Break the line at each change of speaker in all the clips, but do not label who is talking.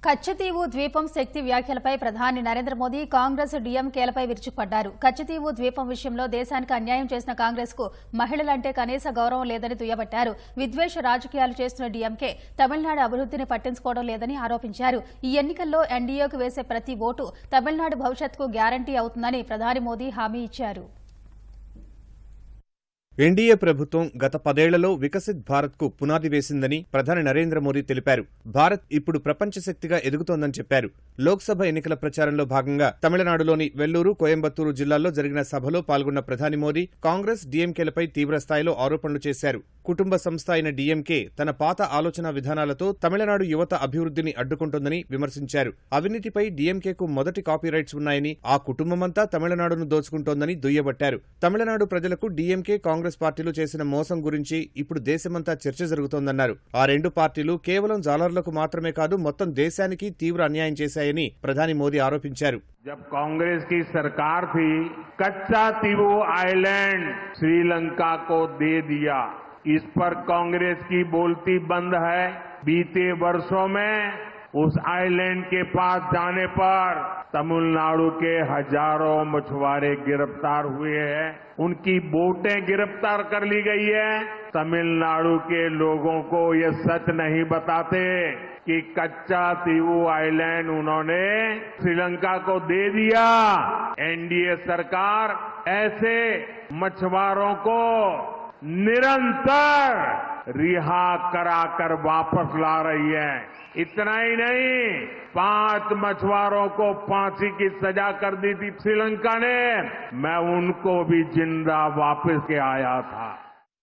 కచ్చతీవు ద్వీపం శక్తి వ్యాఖ్యలపై ప్రధాని నరేంద్ర మోదీ కాంగ్రెస్ డీఎంకేలపై విరుచుకుపడ్డారు. కచ్చతీవు ద్వీపం విషయంలో దేశానికి అన్యాయం చేసిన కాంగ్రెస్ కు మహిళలంటే కనీస గౌరవం లేదని దుయ్యబట్టారు. విద్వేష రాజకీయాలు చేస్తున్న డీఎంకే తమిళనాడు అభివృద్ధిని పట్టించుకోవడం లేదని ఆరోపించారు. ఈ ఎన్నికల్లో ఎన్డీఏకు వేసే ప్రతి ఓటు తమిళనాడు భవిష్యత్తుకు గ్యారంటీ అవుతుందని ప్రధాని మోదీ హామీ ఇచ్చారు.
ఎన్డీఏ ప్రభుత్వం గత 10 ఏళ్లలో వికసిత్ భారత్ కు పునాది వేసిందని ప్రధాని నరేంద్ర మోదీ తెలిపారు. భారత్ ఇప్పుడు ప్రపంచ శక్తిగా ఎదుగుతోందని చెప్పారు. లోక్సభ ఎన్నికల ప్రచారంలో భాగంగా తమిళనాడులోని వెల్లూరు, కోయంబత్తూరు జిల్లాల్లో జరిగిన సభలో పాల్గొన్న ప్రధాని మోదీ కాంగ్రెస్ డీఎంకేలపై తీవ్రస్థాయిలో ఆరోపణలు చేశారు. కుటుంబ సంస్థ అయిన డీఎంకే తన పాత ఆలోచన విధానాలతో తమిళనాడు యువత అభివృద్ధిని అడ్డుకుంటోందని విమర్శించారు. అవినీతిపై డీఎంకేకు మొదటి కాపీరైట్స్ ఉన్నాయని, ఆ కుటుంబమంతా తమిళనాడును దోచుకుంటోందని దుయ్యబట్టారు. తమిళనాడు ప్రజలకు డీఎంకే, కాంగ్రెస్ పార్టీలు చేసిన మోసం గురించి ఇప్పుడు దేశమంతా చర్చ జరుగుతోందన్నారు. ఆ రెండు పార్టీలు కేవలం జాలర్లకు మాత్రమే కాదు, మొత్తం దేశానికి తీవ్ర అన్యాయం చేశాయని ప్రధాని మోదీ ఆరోపించారు.
जब कांग्रेस की सरकार थी, कच्चा तीवू आइलैंड श्रीलंका को दे दिया. इस पर कांग्रेस की बोलती बंद है. बीते वर्षों में उस आइलैंड के पास जाने पर तमिलनाडु के हजारों मछुआरे गिरफ्तार हुए हैं. उनकी बोटें गिरफ्तार कर ली गई है. तमिलनाडु के लोगों को ये सच नहीं बताते कि कच्चा तीवू आइलैंड उन्होंने श्रीलंका को दे दिया. एनडीए सरकार ऐसे मछुआरों को निरंतर रिहा कराकर वापस ला रही है. इतना ही नहीं, 5 मछुआरों को फांसी की सजा कर दी थी श्रीलंका ने. मैं उनको भी जिंदा वापस के आया था.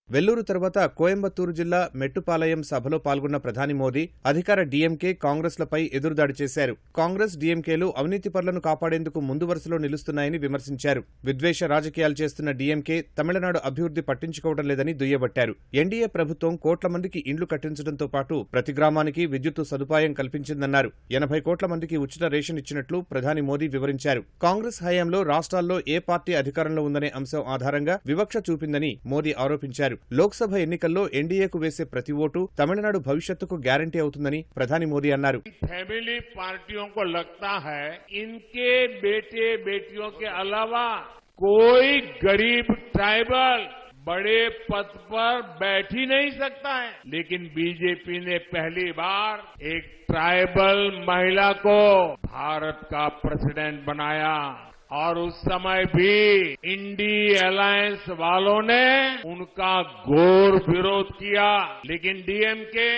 వెల్లూరు తర్వాత కోయంబత్తూరు జిల్లా మెట్టుపాలయం సభలో పాల్గొన్న ప్రధాని మోదీ అధికార డీఎంకే, కాంగ్రెస్లపై ఎదురుదాడి చేశారు. కాంగ్రెస్ డీఎంకేలు అవినీతిపరులను కాపాడేందుకు ముందు వరుసలో నిలుస్తున్నాయని విమర్శించారు. విద్వేష రాజకీయాలు చేస్తున్న డీఎంకే తమిళనాడు అభివృద్ధి పట్టించుకోవడం లేదని దుయ్యబట్టారు. ఎన్డీఏ ప్రభుత్వం కోట్ల మందికి ఇండ్లు కట్టించడంతో పాటు ప్రతి గ్రామానికి విద్యుత్తు సదుపాయం కల్పించిందన్నారు. 80 కోట్ల మందికి ఉచిత రేషన్ ఇచ్చినట్లు ప్రధాని మోదీ వివరించారు. కాంగ్రెస్ హయాంలో రాష్ట్రాల్లో ఏ పార్టీ అధికారంలో ఉందనే అంశం ఆధారంగా వివక్ష చూపిందని మోదీ ఆరోపించారు. లోక్సభ ఎన్నికల్లో ఎన్డీఏకు వేసే ప్రతి ఓటు తమిళనాడు భవిష్యత్తుకు గ్యారంటీ అవుతుందని ప్రధాని మోదీ అన్నారు.
फैमिली पार्टियों को लगता है इनके बेटे बेटियों के अलावा कोई गरीब ट्राइबल बड़े पद पर बैठ ही नहीं सकता है. लेकिन बीजेपी ने पहली बार एक ट्राइबल महिला को भारत का प्रेसिडेंट बनाया. और उस समय भी इंडी अलायंस वालों ने उनका घोर विरोध किया. लेकिन डीएमके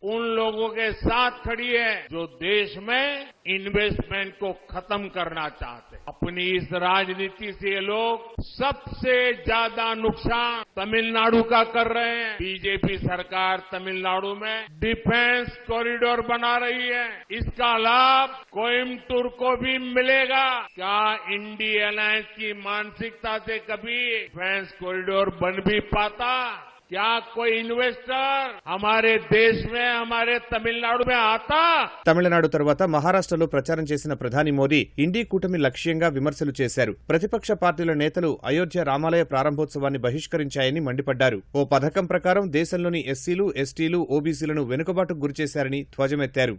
उन लोगों के साथ खड़ी है जो देश में इन्वेस्टमेंट को खत्म करना चाहते हैं. अपनी इस राजनीति से ये लोग सबसे ज्यादा नुकसान तमिलनाडु का कर रहे हैं. बीजेपी सरकार तमिलनाडु में डिफेंस कॉरिडोर बना रही है. इसका लाभ कोयम्बटूर को भी मिलेगा. क्या इंडी अलायंस की मानसिकता से कभी डिफेंस कॉरिडोर बन भी पाता? क्या कोई इन्वेस्टर हमारे देश में, हमारे तमिलनाडु में आता?
తమిళనాడు తర్వాత మహారాష్ట్రలో ప్రచారం చేసిన ప్రధాని మోదీ ఇండీ కూటమి లక్ష్యంగా విమర్శలు చేశారు. ప్రతిపక్ష పార్టీల నేతలు అయోధ్య రామాలయ ప్రారంభోత్సవాన్ని బహిష్కరించాయని మండిపడ్డారు. ఓ పథకం ప్రకారం దేశంలోని ఎస్సీలు, ఎస్టీలు, ఓబీసీలను వెనుకబాటుకు గురిచేశారని ధ్వజమెత్తారు.